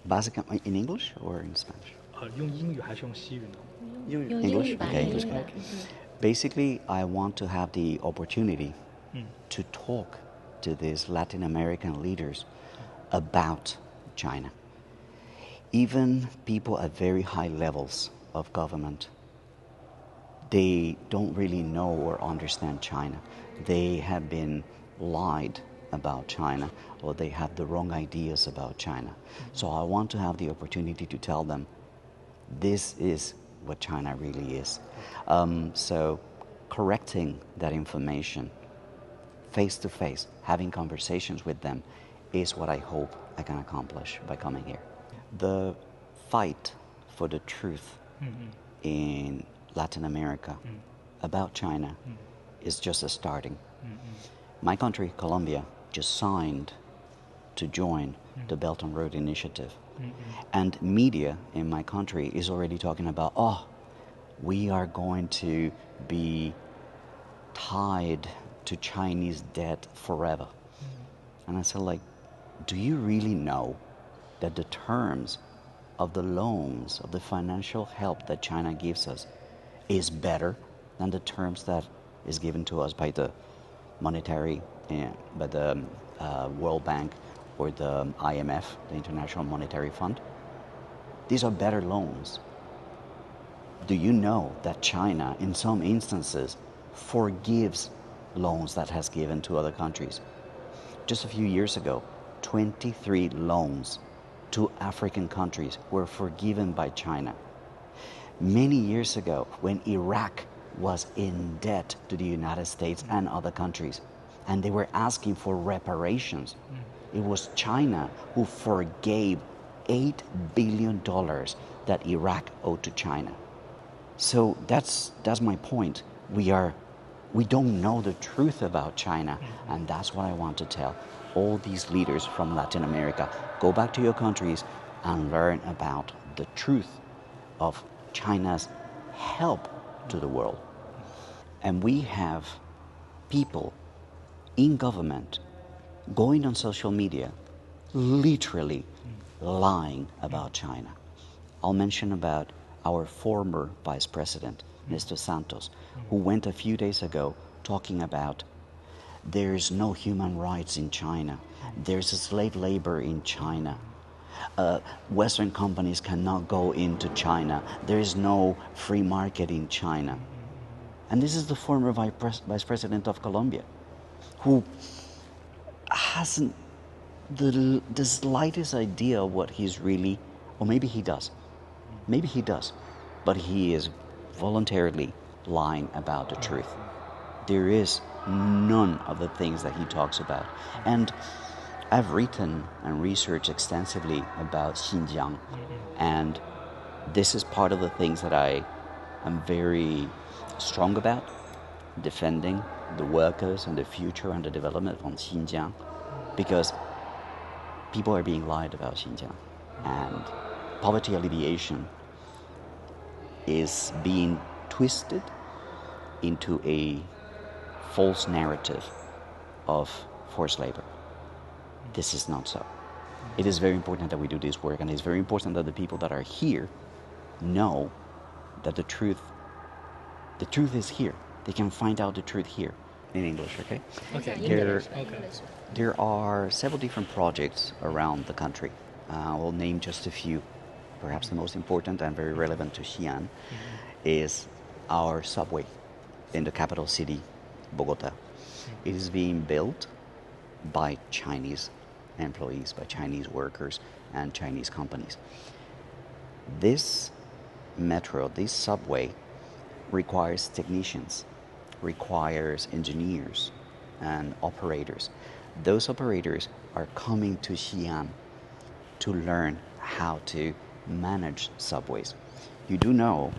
Basically, in English or in Spanish? 用英语还是用西语呢？ English? Okay, English. Basically, I want to have the opportunity to talk to these Latin American leaders about China. Even people at very high levels of government, they don't really know or understand China. They have been lied about China, or they have the wrong ideas about China. So I want to have the opportunity to tell them this is what China really is. So correcting that information face to face, having conversations with them, is what I hope I can accomplish by coming here. The fight for the truth in Latin America about China is just a starting. My country, Colombia, just signed to join the Belt and Road Initiative. And media in my country is already talking about, we are going to be tied to Chinese debt forever. And I said, do you really know that the terms of the loans, of the financial help that China gives us is better than the terms that is given to us by the monetary, by the World Bank or the IMF, the International Monetary Fund? These are better loans. Do you know that China, in some instances, forgives loans that has given to other countries? Just a few years ago, 23 loans to African countries were forgiven by China. Many years ago, when Iraq was in debt to the United States and other countries, and they were asking for reparations, it was China who forgave $8 billion that Iraq owed to China. So that's my point. We don't know the truth about China, and that's what I want to tell all these leaders from Latin America. Go back to your countries and learn about the truth of China's help to the world. And we have people in government going on social media literally lying about China. I'll mention about our former vice president, Mr. Santos, who went a few days ago talking about there's no human rights in China, there's a slave labor in China, Western companies cannot go into China, there is no free market in China. And this is the former vice president of Colombia, who hasn't the slightest idea of what he's really, or maybe he does, but he is voluntarily lying about the truth. There is none of the things that he talks about. And I've written and researched extensively about Xinjiang, and this is part of the things that I am very strong about, defending the workers and the future and the development of Xinjiang, because people are being lied about Xinjiang, and poverty alleviation is being twisted into a false narrative of forced labor. This is not so. It is very important that we do this work, and it's very important that the people that are here know that the truth is here. They can find out the truth here. In English, okay? Okay. There are several different projects around the country. I will name just a few. Perhaps the most important and very relevant to Xi'an is our subway in the capital city, Bogota. It is being built by Chinese employees, by Chinese workers and Chinese companies. This metro, this subway, requires technicians, requires engineers and operators. Those operators are coming to Xi'an to learn how to manage subways. You do know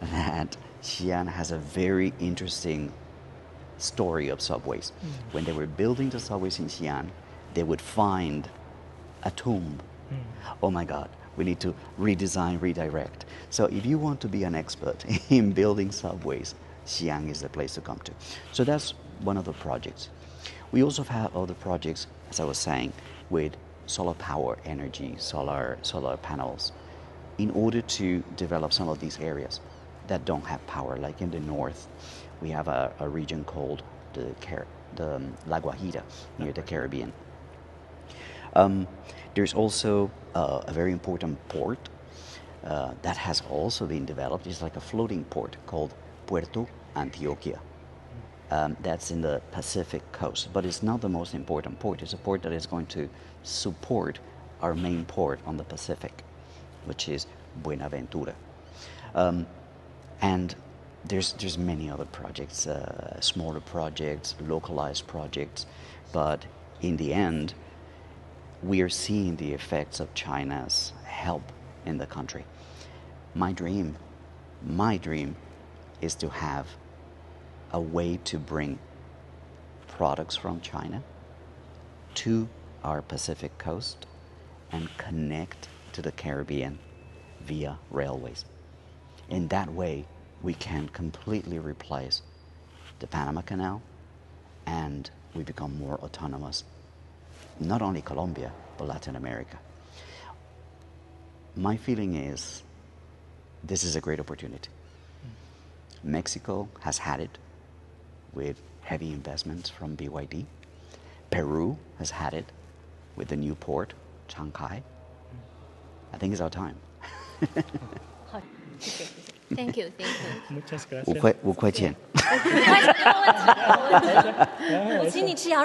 that Xi'an has a very interesting story of subways. When they were building the subways in Xi'an, they would find a tomb. Oh my God, we need to redesign, redirect. So if you want to be an expert in building subways, Xi'an is the place to come to. So that's one of the projects. We also have other projects, as I was saying, with solar power energy, solar panels, in order to develop some of these areas that don't have power. Like in the north, we have a region called the La Guajira near the Caribbean. There's also a very important port that has also been developed. It's like a floating port called Puerto Antioquia. That's in the Pacific coast, but it's not the most important port. It's a port that is going to support our main port on the Pacific, which is Buenaventura. And there's many other projects, smaller projects, localized projects, but in the end, we are seeing the effects of China's help in the country. My dream is to have a way to bring products from China to our Pacific coast and connect to the Caribbean via railways. In that way, we can completely replace the Panama Canal and we become more autonomous. Not only Colombia, but Latin America. My feeling is this is a great opportunity. Mexico has had it with heavy investments from BYD. Peru has had it with the new port, Chancay. I think it's our time. Thank you. Muchas gracias. 5块钱。没关系，没有问题。我请你吃羊肉。